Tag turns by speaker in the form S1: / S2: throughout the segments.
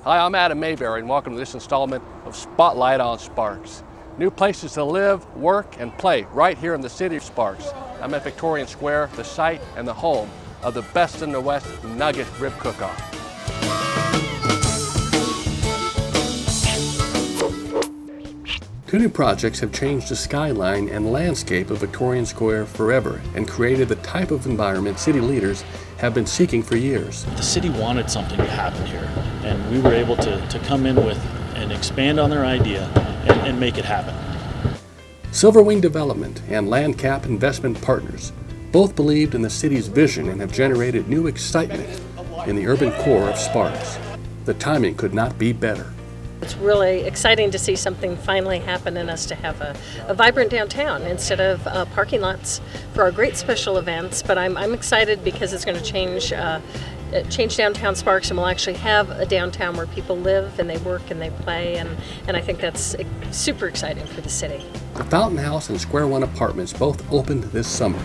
S1: Hi, I'm Adam Mayberry and welcome to this installment of Spotlight on Sparks. New places to live, work, and play right here in the city of Sparks. I'm at Victorian Square, the site and the home of the Best in the West Nugget Rib Cook-Off. Two new projects have changed the skyline and landscape of Victorian Square forever and created the type of environment city leaders have been seeking for years.
S2: The city wanted something to happen here, and we were able to come in with and expand on their idea and make it happen.
S1: SILVERWING Development and LandCap Investment Partners both believed in the city's vision and have generated new excitement in the urban core of Sparks. The timing could not be better.
S3: It's really exciting to see something finally happen in us to have a vibrant downtown instead of parking lots for our great special events. But I'm excited because it's going to change downtown Sparks, and we'll actually have a downtown where people live and they work and they play, and I think that's super exciting for the city.
S1: The Fountain House and Square One apartments both opened this summer.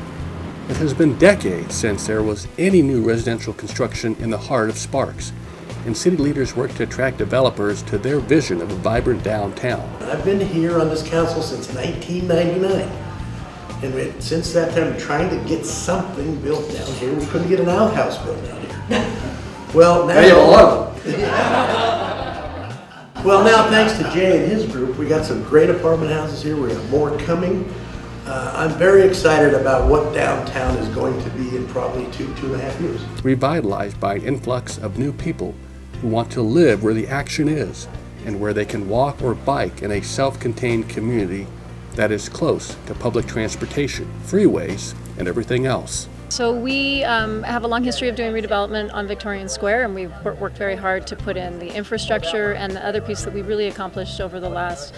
S1: It has been decades since there was any new residential construction in the heart of Sparks, and city leaders work to attract developers to their vision of a vibrant downtown.
S4: I've been here on this council since 1999, and since that time trying to get something built down here. We couldn't get an outhouse built down here. Well, now, well, now thanks to Jay and his group, we got some great apartment houses here. We have more coming. I'm very excited about what downtown is going to be in probably 2.5 years.
S1: Revitalized by an influx of new people who want to live where the action is and where they can walk or bike in a self-contained community that is close to public transportation, freeways, and everything else.
S5: So we have a long history of doing redevelopment on Victorian Square, and we've worked very hard to put in the infrastructure. And the other piece that we really accomplished over the last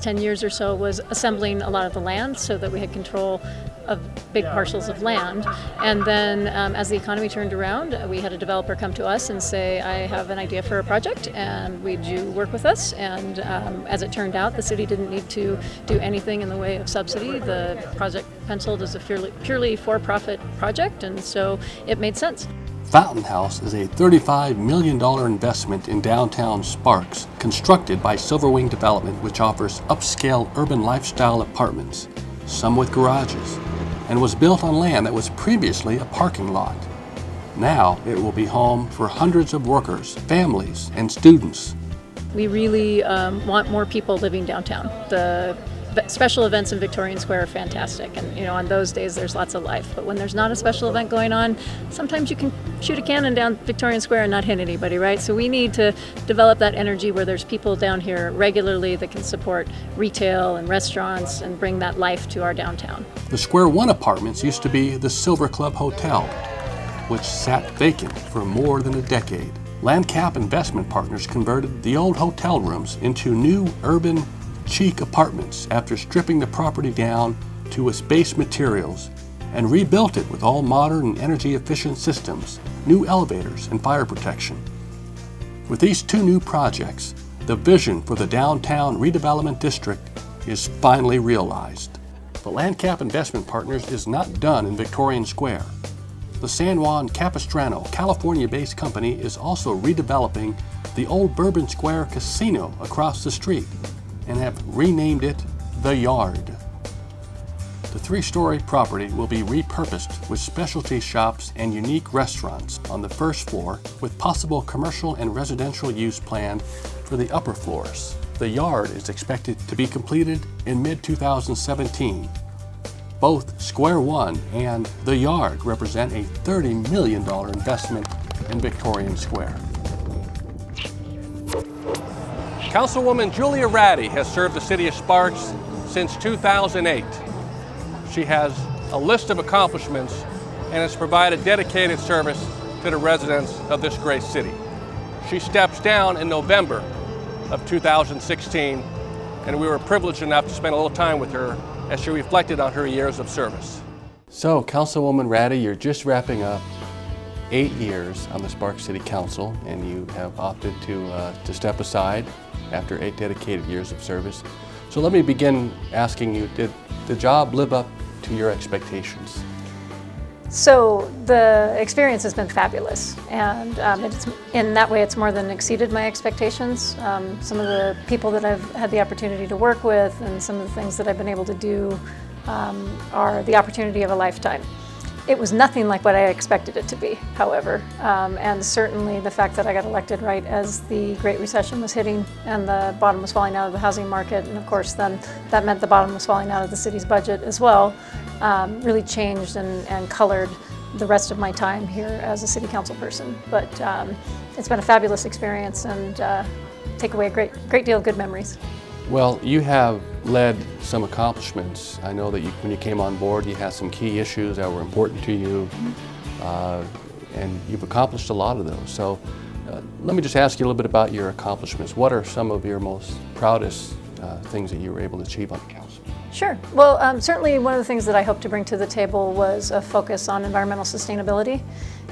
S5: 10 years or so was assembling a lot of the land so that we had control of big parcels of land. And then as the economy turned around, we had a developer come to us and say, I have an idea for a project and would you work with us? And as it turned out, the city didn't need to do anything in the way of subsidy. The project penciled as a purely for-profit project, and so it made sense.
S1: Fountain House is a $35 million investment in downtown Sparks, constructed by SILVERWING Development, which offers upscale urban lifestyle apartments, some with garages, and was built on land that was previously a parking lot. Now it will be home for hundreds of workers, families, and students.
S5: We really want more people living downtown. The special events in Victorian Square are fantastic, and on those days there's lots of life. But when there's not a special event going on, sometimes you can shoot a cannon down Victorian Square and not hit anybody, right? So we need to develop that energy where there's people down here regularly that can support retail and restaurants and bring that life to our downtown.
S1: The Square One apartments used to be the Silver Club Hotel, which sat vacant for more than a decade. LandCap Investment Partners converted the old hotel rooms into new urban chic apartments after stripping the property down to its base materials and rebuilt it with all modern and energy efficient systems, new elevators, and fire protection. With these two new projects, the vision for the downtown redevelopment district is finally realized. But LandCap Investment Partners is not done in Victorian Square. The San Juan Capistrano, California-based company is also redeveloping the old Bourbon Square Casino across the street and have renamed it The Yard. The 3-story property will be repurposed with specialty shops and unique restaurants on the first floor, with possible commercial and residential use planned for the upper floors. The Yard is expected to be completed in mid-2017. Both Square One and The Yard represent a $30 million investment in Victorian Square. Councilwoman Julia Ratti has served the city of Sparks since 2008. She has a list of accomplishments and has provided dedicated service to the residents of this great city. She steps down in November of 2016, and we were privileged enough to spend a little time with her as she reflected on her years of service. So, Councilwoman Ratti, you're just wrapping up 8 years on the Sparks City Council, and you have opted to step aside after 8 dedicated years of service. So let me begin asking you, did the job live up to your expectations?
S5: So the experience has been fabulous, and in that way it's more than exceeded my expectations. Some of the people that I've had the opportunity to work with and some of the things that I've been able to do are the opportunity of a lifetime. It was nothing like what I expected it to be, however, and certainly the fact that I got elected right as the Great Recession was hitting and the bottom was falling out of the housing market, and of course then that meant the bottom was falling out of the city's budget as well, really changed and colored the rest of my time here as a city council person. But it's been a fabulous experience and take away a great deal of good memories.
S1: Well, you have led some accomplishments. I know that when you came on board, you had some key issues that were important to you, and you've accomplished a lot of those. So let me just ask you a little bit about your accomplishments. What are some of your most proudest things that you were able to achieve on the council?
S5: Sure. Well, certainly one of the things that I hope to bring to the table was a focus on environmental sustainability.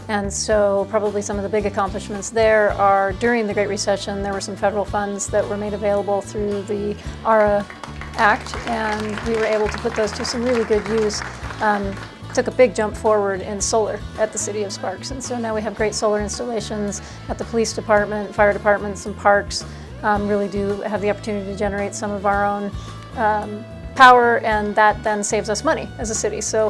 S5: And so probably some of the big accomplishments there are during the Great Recession, there were some federal funds that were made available through the ARA Act, and we were able to put those to some really good use. Took a big jump forward in solar at the city of Sparks. And so now we have great solar installations at the police department, fire departments, and parks. Really do have the opportunity to generate some of our own power, and that then saves us money as a city. So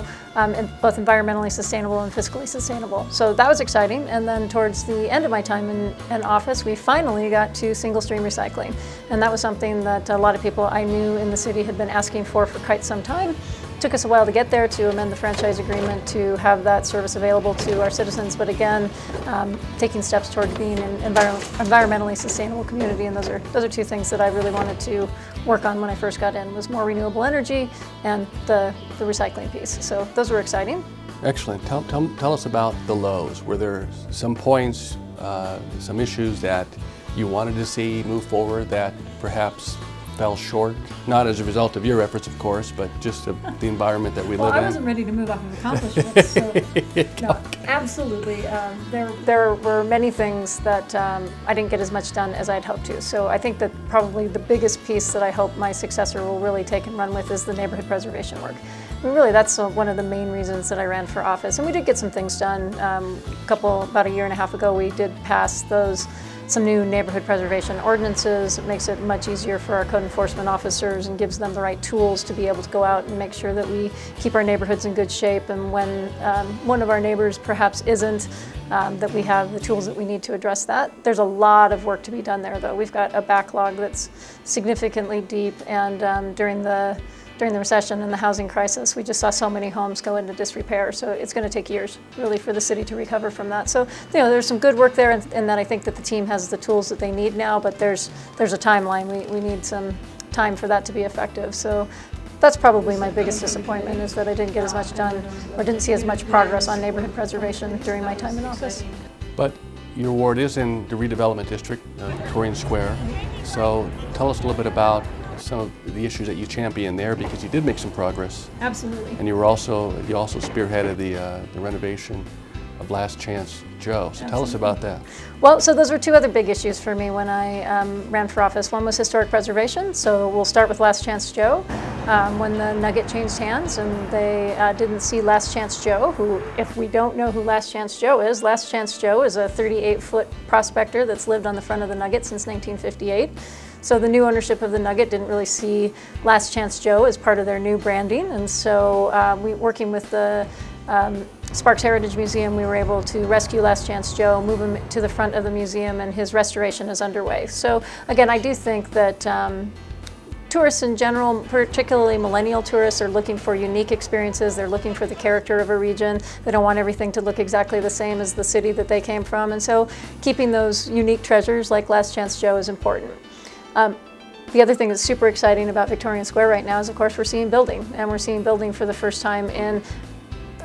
S5: both environmentally sustainable and fiscally sustainable. So that was exciting. And then towards the end of my time in office, we finally got to single stream recycling. And that was something that a lot of people I knew in the city had been asking for quite some time. It took us a while to get there, to amend the franchise agreement to have that service available to our citizens, but again, taking steps toward being an environmentally sustainable community, and those are two things that I really wanted to work on when I first got in, was more renewable energy and the recycling piece. So those were exciting.
S1: Excellent. Tell us about the lows. Were there some points, some issues that you wanted to see move forward that perhaps fell short? Not as a result of your efforts, of course, but just of the environment that we live in.
S5: Well, I wasn't ready to move off of accomplishments, so no, absolutely. There were many things that I didn't get as much done as I'd hoped to. So I think that probably the biggest piece that I hope my successor will really take and run with is the neighborhood preservation work. I mean, really, that's one of the main reasons that I ran for office. And we did get some things done. About a year and a half ago, we did pass some new neighborhood preservation ordinances. It makes it much easier for our code enforcement officers and gives them the right tools to be able to go out and make sure that we keep our neighborhoods in good shape, and when one of our neighbors perhaps isn't, that we have the tools that we need to address that. There's a lot of work to be done there, though. We've got a backlog that's significantly deep, and during the recession and the housing crisis, we just saw so many homes go into disrepair. So it's going to take years, really, for the city to recover from that. So, there's some good work there, and that I think that the team has the tools that they need now, but there's a timeline. We need some time for that to be effective. So that's probably my biggest disappointment, is that I didn't get as much done, or didn't see as much progress on neighborhood preservation during my time in office.
S1: But your ward is in the redevelopment district, Victorian Square. So tell us a little bit about some of the issues that you champion there, because you did make some progress.
S5: Absolutely.
S1: And you also spearheaded the renovation of Last Chance Joe. So tell us about that.
S5: Well, so those were two other big issues for me when I ran for office. One was historic preservation. So we'll start with Last Chance Joe. When the Nugget changed hands and they didn't see Last Chance Joe, who, if we don't know who Last Chance Joe is a 38-foot prospector that's lived on the front of the Nugget since 1958. So the new ownership of the Nugget didn't really see Last Chance Joe as part of their new branding, and so working with the Sparks Heritage Museum, we were able to rescue Last Chance Joe, move him to the front of the museum, and his restoration is underway. So again, I do think that tourists in general, particularly millennial tourists, are looking for unique experiences. They're looking for the character of a region. They don't want everything to look exactly the same as the city that they came from, and so keeping those unique treasures like Last Chance Joe is important. The other thing that's super exciting about Victorian Square right now is, of course, we're seeing building, and we're seeing building for the first time in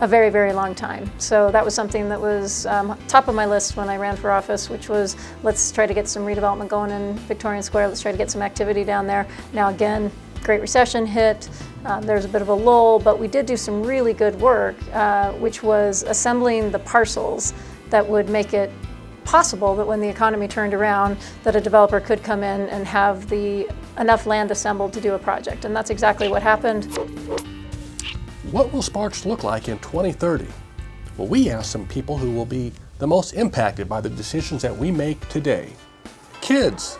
S5: a very, very long time. So that was something that was top of my list when I ran for office, which was, let's try to get some redevelopment going in Victorian Square. Let's try to get some activity down there. Now again, Great Recession hit. There's a bit of a lull, but we did do some really good work, which was assembling the parcels that would make it possible that when the economy turned around, that a developer could come in and have enough land assembled to do a project. And that's exactly what happened.
S1: What will Sparks look like in 2030? Well, we asked some people who will be the most impacted by the decisions that we make today. Kids.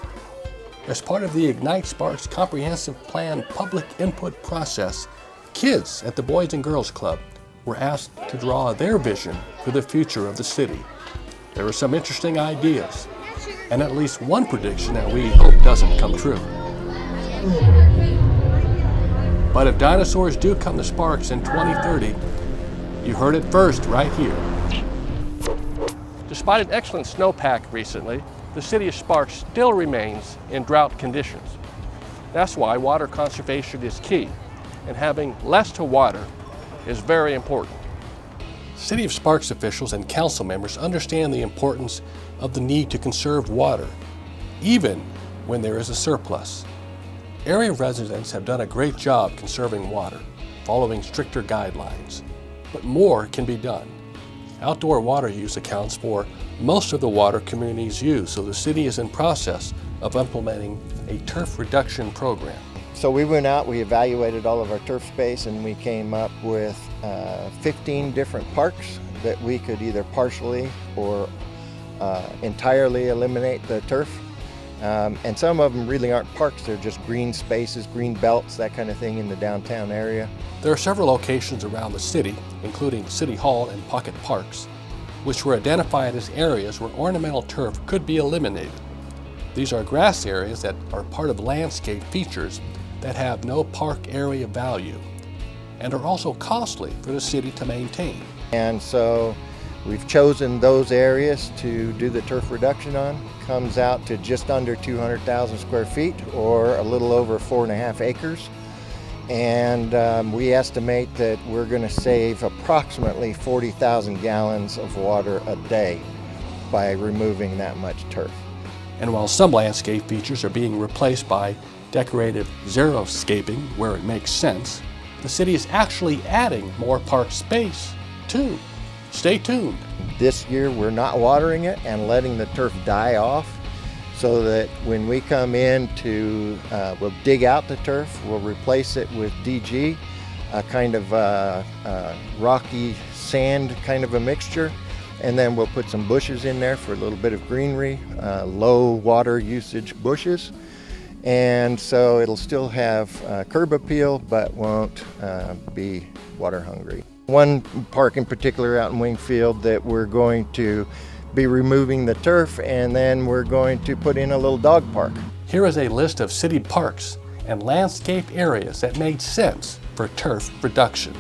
S1: As part of the Ignite Sparks Comprehensive Plan public input process, kids at the Boys and Girls Club were asked to draw their vision for the future of the city. There were some interesting ideas, and at least one prediction that we hope doesn't come true. But if dinosaurs do come to Sparks in 2030, you heard it first right here. Despite an excellent snowpack recently, the city of Sparks still remains in drought conditions. That's why water conservation is key, and having less to water is very important. City of Sparks officials and council members understand the importance of the need to conserve water, even when there is a surplus. Area residents have done a great job conserving water, following stricter guidelines. But more can be done. Outdoor water use accounts for most of the water communities use, so the city is in process of implementing a turf reduction program.
S6: So we went out, we evaluated all of our turf space, and we came up with 15 different parks that we could either partially or entirely eliminate the turf. And some of them really aren't parks, they're just green spaces, green belts, that kind of thing in the downtown area.
S1: There are several locations around the city, including City Hall and Pocket Parks, which were identified as areas where ornamental turf could be eliminated. These are grass areas that are part of landscape features that have no park area value and are also costly for the city to maintain.
S6: And so we've chosen those areas to do the turf reduction on. Comes out to just under 200,000 square feet, or a little over 4.5 acres. And we estimate that we're going to save approximately 40,000 gallons of water a day by removing that much turf.
S1: And while some landscape features are being replaced by decorative xeriscaping where it makes sense, the city is actually adding more park space too. Stay tuned.
S6: This year we're not watering it and letting the turf die off, so that when we come in to, we'll dig out the turf, we'll replace it with DG, a kind of rocky sand kind of a mixture, and then we'll put some bushes in there for a little bit of greenery, low water usage bushes. And so it'll still have curb appeal, but won't be water hungry. One park in particular out in Wingfield that we're going to be removing the turf, and then we're going to put in a little dog park.
S1: Here is a list of city parks and landscape areas that made sense for turf reduction.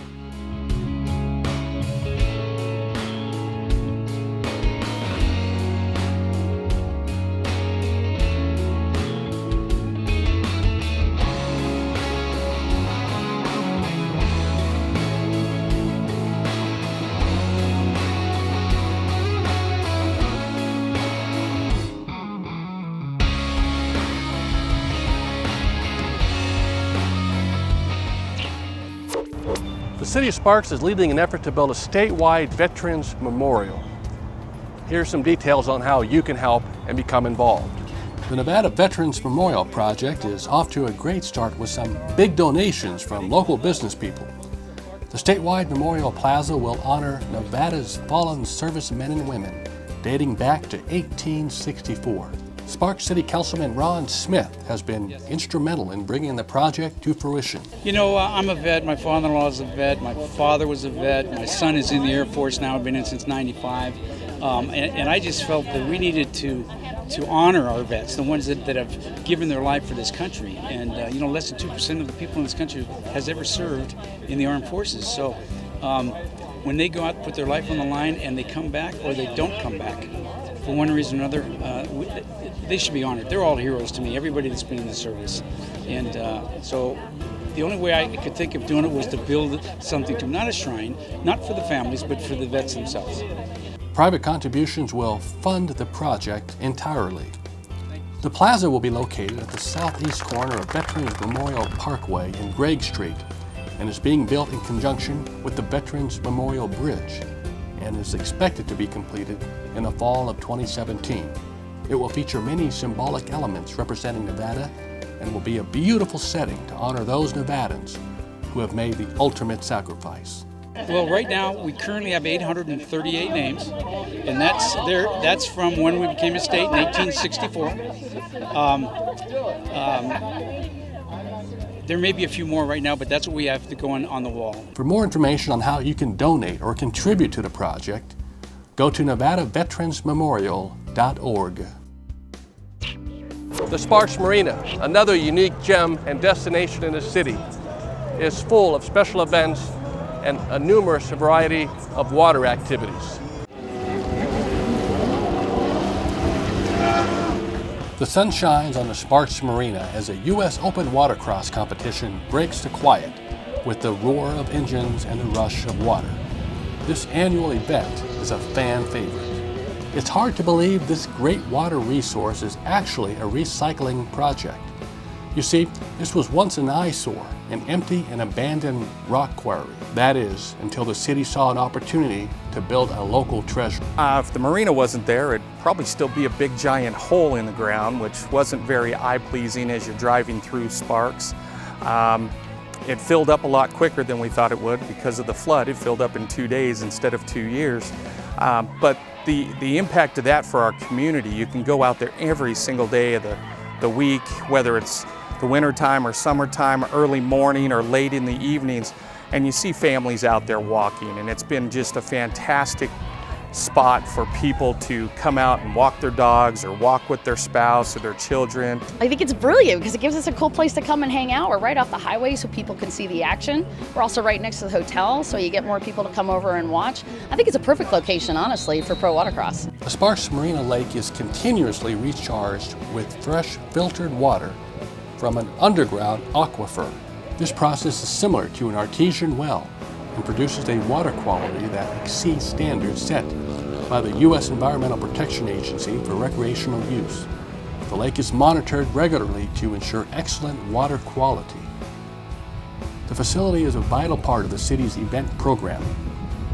S1: The City of Sparks is leading an effort to build a statewide Veterans Memorial. Here's some details on how you can help and become involved. The Nevada Veterans Memorial Project is off to a great start with some big donations from local business people. The statewide Memorial Plaza will honor Nevada's fallen servicemen and women dating back to 1864. Sparks City Councilman Ron Smith has been instrumental in bringing the project to fruition.
S7: You know, I'm a vet, my father-in-law is a vet, my father was a vet, my son is in the Air Force now, I've been in since '95, and I just felt that we needed to honor our vets, the ones that have given their life for this country. And you know, less than 2% of the people in this country has ever served in the armed forces. So when they go out and put their life on the line and they come back, or they don't come back for one reason or another, they should be honored. They're all heroes to me, everybody that's been in the service. And so the only way I could think of doing it was to build something to, not a shrine, not for the families, but for the vets themselves.
S1: Private contributions will fund the project entirely. The plaza will be located at the southeast corner of Veterans Memorial Parkway and Gregg Street, and is being built in conjunction with the Veterans Memorial Bridge, and is expected to be completed in the fall of 2017. It will feature many symbolic elements representing Nevada, and will be a beautiful setting to honor those Nevadans who have made the ultimate sacrifice.
S7: Well, right now we currently have 838 names, and that's from when we became a state in 1864. There may be a few more right now, but that's what we have to go on the wall.
S1: For more information on how you can donate or contribute to the project, go to NevadaVeteransMemorial.org. The Sparks Marina, another unique gem and destination in the city, is full of special events and a numerous variety of water activities. The sun shines on the Sparks Marina as a U.S. Open watercross competition breaks the quiet with the roar of engines and the rush of water. This annual event is a fan favorite. It's hard to believe this great water resource is actually a recycling project. You see, this was once an eyesore, an empty and abandoned rock quarry. That is, until the city saw an opportunity to build a local treasure.
S8: If the marina wasn't there, it'd probably still be a big giant hole in the ground, which wasn't very eye-pleasing as you're driving through Sparks. It filled up a lot quicker than we thought it would because of the flood. It filled up in 2 days instead of 2 years. But the impact of that for our community, you can go out there every single day of the week, whether it's the wintertime or summertime, early morning or late in the evenings, and you see families out there walking, and it's been just a fantastic spot for people to come out and walk their dogs or walk with their spouse or their children.
S9: I think it's brilliant because it gives us a cool place to come and hang out. We're right off the highway so people can see the action. We're also right next to the hotel, so you get more people to come over and watch. I think it's a perfect location, honestly, for pro watercross.
S1: The Sparks Marina Lake is continuously recharged with fresh filtered water from an underground aquifer. This process is similar to an artesian well and produces a water quality that exceeds standards set by the U.S. Environmental Protection Agency for recreational use. The lake is monitored regularly to ensure excellent water quality. The facility is a vital part of the city's event programming,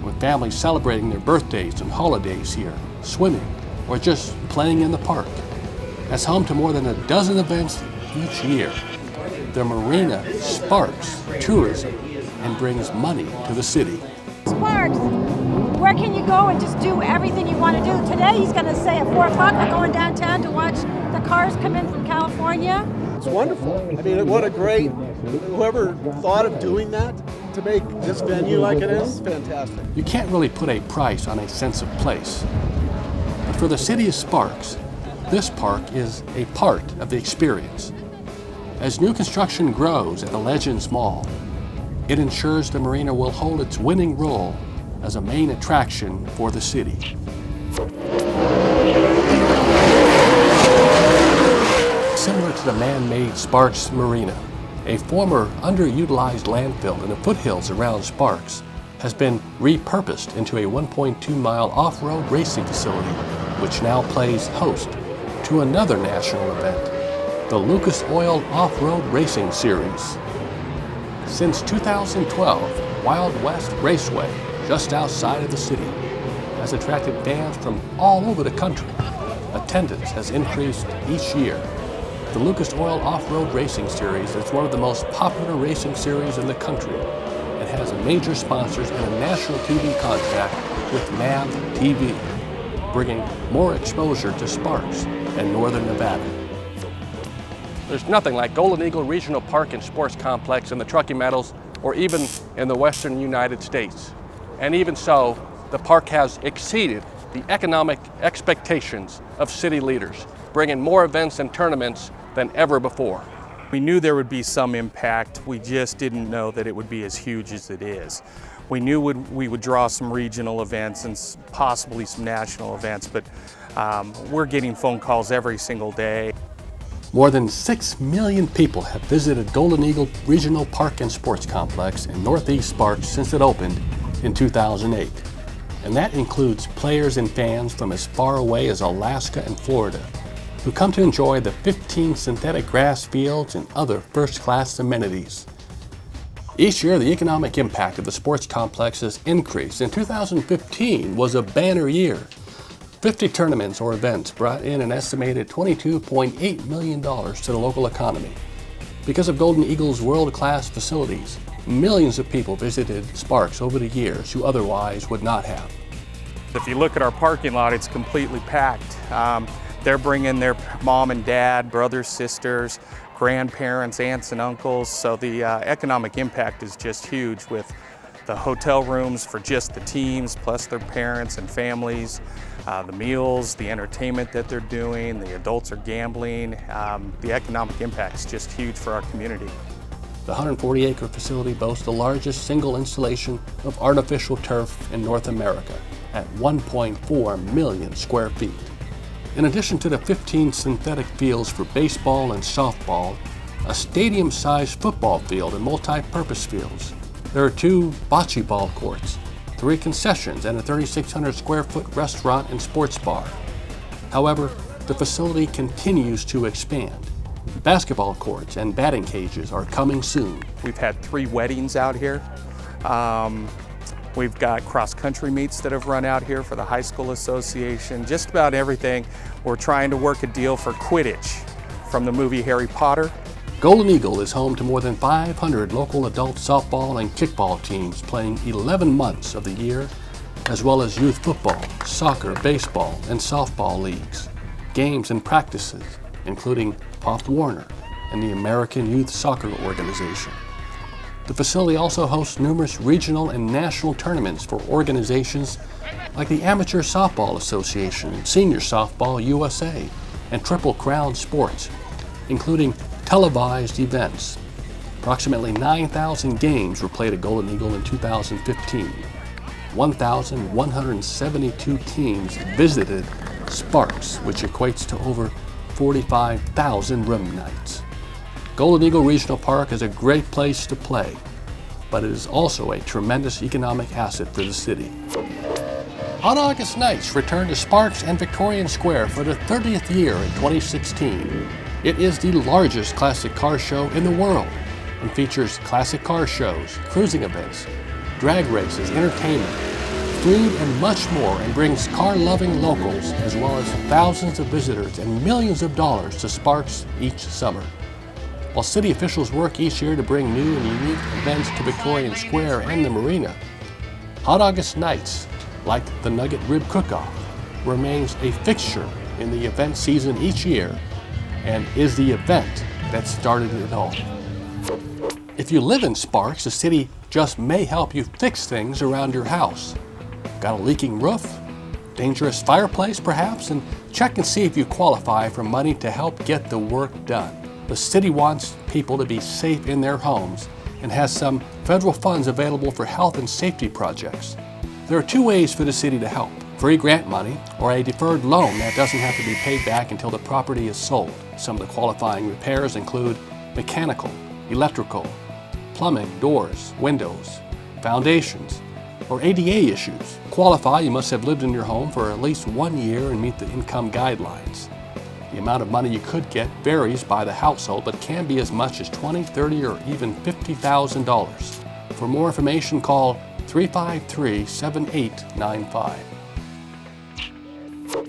S1: with families celebrating their birthdays and holidays here, swimming, or just playing in the park. As home to more than a dozen events each year, the marina sparks tourism and brings money to the city.
S10: Sparks, where can you go and just do everything you want to do? Today he's going to say at 4 o'clock we're going downtown to watch the cars come in from California.
S11: It's wonderful. I mean, what a great, whoever thought of doing that to make this venue like it is, fantastic.
S1: You can't really put a price on a sense of place. But for the city of Sparks, this park is a part of the experience. As new construction grows at the Legends Mall, it ensures the marina will hold its winning role as a main attraction for the city. Similar to the man-made Sparks Marina, a former underutilized landfill in the foothills around Sparks has been repurposed into a 1.2-mile off-road racing facility, which now plays host to another national event, the Lucas Oil Off-Road Racing Series. Since 2012, Wild West Raceway, just outside of the city, has attracted fans from all over the country. Attendance has increased each year. The Lucas Oil Off-Road Racing Series is one of the most popular racing series in the country. It has major sponsors and a national TV contract with MAV TV, bringing more exposure to Sparks and Northern Nevada. There's nothing like Golden Eagle Regional Park and Sports Complex in the Truckee Meadows or even in the western United States. And even so, the park has exceeded the economic expectations of city leaders, bringing more events and tournaments than ever before.
S8: We knew there would be some impact. We just didn't know that it would be as huge as it is. We knew we would draw some regional events and possibly some national events, but we're getting phone calls every single day.
S1: More than 6 million people have visited Golden Eagle Regional Park and Sports Complex in Northeast Sparks since it opened in 2008. And that includes players and fans from as far away as Alaska and Florida, who come to enjoy the 15 synthetic grass fields and other first-class amenities. Each year, the economic impact of the sports complex has increased, and 2015 was a banner year. 50 tournaments or events brought in an estimated $22.8 million to the local economy. Because of Golden Eagle's world-class facilities, millions of people visited Sparks over the years who otherwise would not have.
S8: If you look at our parking lot, it's completely packed. They're bringing their mom and dad, brothers, sisters, grandparents, aunts and uncles, so the economic impact is just huge with the hotel rooms for just the teams, plus their parents and families, the meals, the entertainment that they're doing, the adults are gambling. The economic impact is just huge for our community.
S1: The 140-acre facility boasts the largest single installation of artificial turf in North America at 1.4 million square feet. In addition to the 15 synthetic fields for baseball and softball, a stadium-sized football field and multi-purpose fields, there are 2 bocce ball courts, 3 concessions, and a 3,600 square foot restaurant and sports bar. However, the facility continues to expand. Basketball courts and batting cages are coming soon.
S8: We've had 3 weddings out here. We've got cross-country meets that have run out here for the high school association, just about everything. We're trying to work a deal for Quidditch from the movie Harry Potter.
S1: Golden Eagle is home to more than 500 local adult softball and kickball teams playing 11 months of the year, as well as youth football, soccer, baseball, and softball leagues, games and practices, including Pop Warner and the American Youth Soccer Organization. The facility also hosts numerous regional and national tournaments for organizations like the Amateur Softball Association, Senior Softball USA, and Triple Crown Sports, including televised events. Approximately 9,000 games were played at Golden Eagle in 2015. 1,172 teams visited Sparks, which equates to over 45,000 room nights. Golden Eagle Regional Park is a great place to play, but it is also a tremendous economic asset for the city. Hot August Nights returned to Sparks and Victorian Square for the 30th year in 2016. It is the largest classic car show in the world and features classic car shows, cruising events, drag races, entertainment, food, and much more, and brings car-loving locals as well as thousands of visitors and millions of dollars to Sparks each summer. While city officials work each year to bring new and unique events to Victorian Square and the Marina, Hot August Nights, like the Nugget Rib Cook-Off, remains a fixture in the event season each year and is the event that started it all. If you live in Sparks, the city just may help you fix things around your house. Got a leaking roof? Dangerous fireplace, perhaps? And check and see if you qualify for money to help get the work done. The city wants people to be safe in their homes and has some federal funds available for health and safety projects. There are 2 ways for the city to help: free grant money or a deferred loan that doesn't have to be paid back until the property is sold. Some of the qualifying repairs include mechanical, electrical, plumbing, doors, windows, foundations, or ADA issues. To qualify, you must have lived in your home for at least 1 year and meet the income guidelines. The amount of money you could get varies by the household, but can be as much as $20,000, $30,000, or even $50,000. For more information, call 353-7895.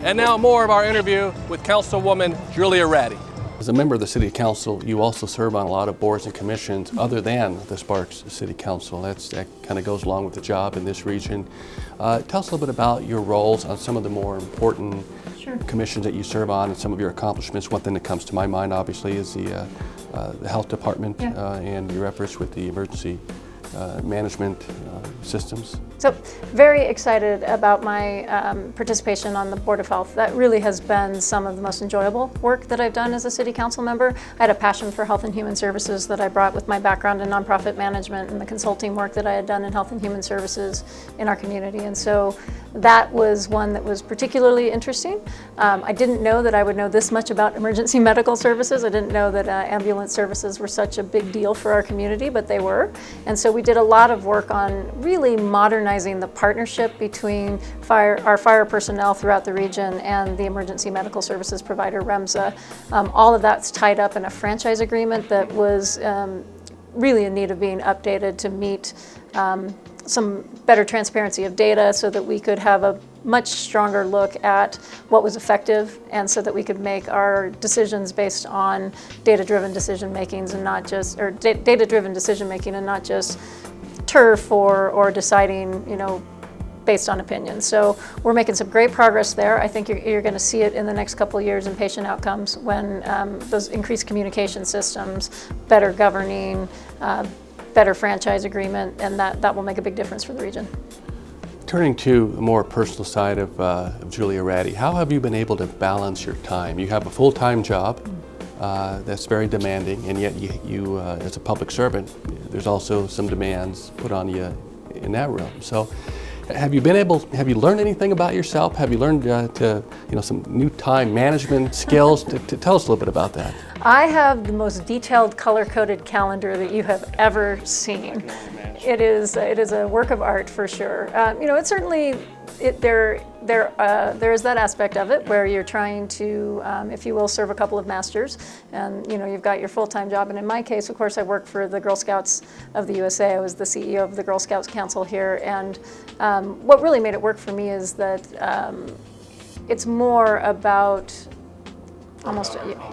S1: And now more of our interview with Councilwoman Julia Ratti. As a member of the City Council, you also serve on a lot of boards and commissions other than the Sparks City Council. That kind of goes along with the job in this region. Tell us a little bit about your roles on some of the more important commissions that you serve on and some of your accomplishments. One thing that comes to my mind, obviously, is the Health Department and your efforts with the emergency management systems.
S5: So very excited about my participation on the Board of Health. That really has been some of the most enjoyable work that I've done as a City Council member. I had a passion for health and human services that I brought with my background in nonprofit management and the consulting work that I had done in health and human services in our community. And so that was one that was particularly interesting. I didn't know that I would know this much about emergency medical services. I didn't know that ambulance services were such a big deal for our community, but they were. And so we did a lot of work on really modernizing the partnership between our fire personnel throughout the region and the emergency medical services provider, REMSA. All of that's tied up in a franchise agreement that was really in need of being updated to meet some better transparency of data so that we could have a much stronger look at what was effective, and so that we could make our decisions based on data-driven decision makings and not just, or data-driven decision making and not just turf or deciding, you know, based on opinion. So we're making some great progress there. I think you're going to see it in the next couple of years in patient outcomes when those increased communication systems, better governing, better franchise agreement, and that will make a big difference for the region.
S1: Turning to the more personal side of Julia Ratti, how have you been able to balance your time? You have a full-time job that's very demanding, and yet you as a public servant, there's also some demands put on you in that realm. So have you learned anything about yourself? Have you learned some new time management skills? To tell us a little bit about that.
S5: I have the most detailed color-coded calendar that you have ever seen. It is a work of art for sure. It certainly, there is that aspect of it where you're trying to, if you will, serve a couple of masters, and you've got your full-time job. And in my case, of course, I work for the Girl Scouts of the USA. I was the CEO of the Girl Scouts Council here, and what really made it work for me is that it's more about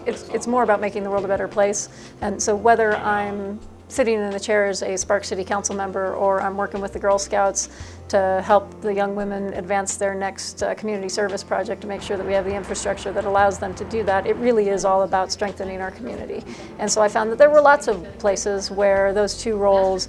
S5: it's more about making the world a better place. And so whether I'm sitting in the chair as a Sparks City Council member, or I'm working with the Girl Scouts to help the young women advance their next community service project to make sure that we have the infrastructure that allows them to do that, it really is all about strengthening our community. And so I found that there were lots of places where those two roles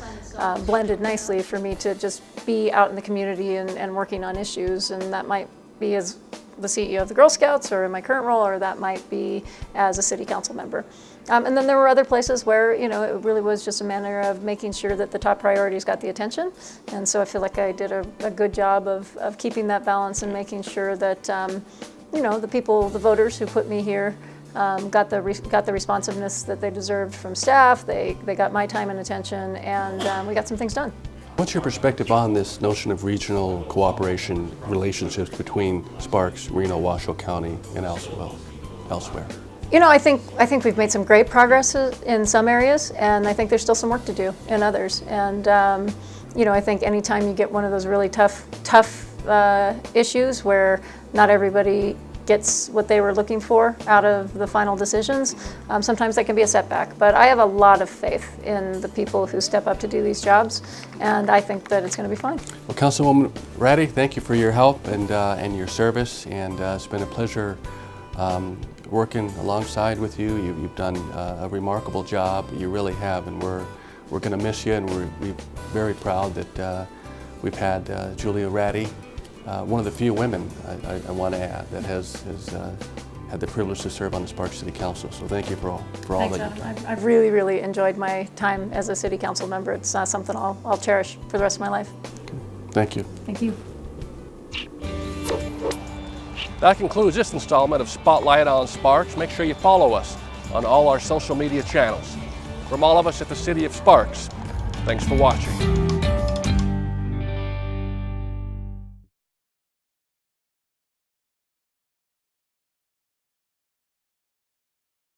S5: blended nicely for me to just be out in the community and working on issues, and that might be as the CEO of the Girl Scouts, or in my current role, or that might be as a city council member. And then there were other places where, it really was just a matter of making sure that the top priorities got the attention. And so I feel like I did a good job of keeping that balance and making sure that, the people, the voters who put me here, got the responsiveness that they deserved from staff. They got my time and attention, and we got some things done.
S1: What's your perspective on this notion of regional cooperation relationships between Sparks, Marina, Washoe County, and elsewhere?
S5: I think we've made some great progress in some areas, and I think there's still some work to do in others. And I think anytime you get one of those really tough issues where not everybody gets what they were looking for out of the final decisions, sometimes that can be a setback. But I have a lot of faith in the people who step up to do these jobs, and I think that it's going to be fine.
S1: Well, Councilwoman Ratti, thank you for your help and your service, and it's been a pleasure working alongside with you. You've done a remarkable job. You really have, and we're going to miss you, and we're very proud that we've had Julia Ratti, one of the few women, I want to add, that has had the privilege to serve on the Sparks City Council. So thank you for all
S5: Thanks,
S1: that you've done.
S5: I've really, really enjoyed my time as a city council member. It's something I'll cherish for the rest of my life.
S1: Thank you.
S5: Thank you.
S1: That concludes this installment of Spotlight on Sparks. Make sure you follow us on all our social media channels. From all of us at the City of Sparks, thanks for watching.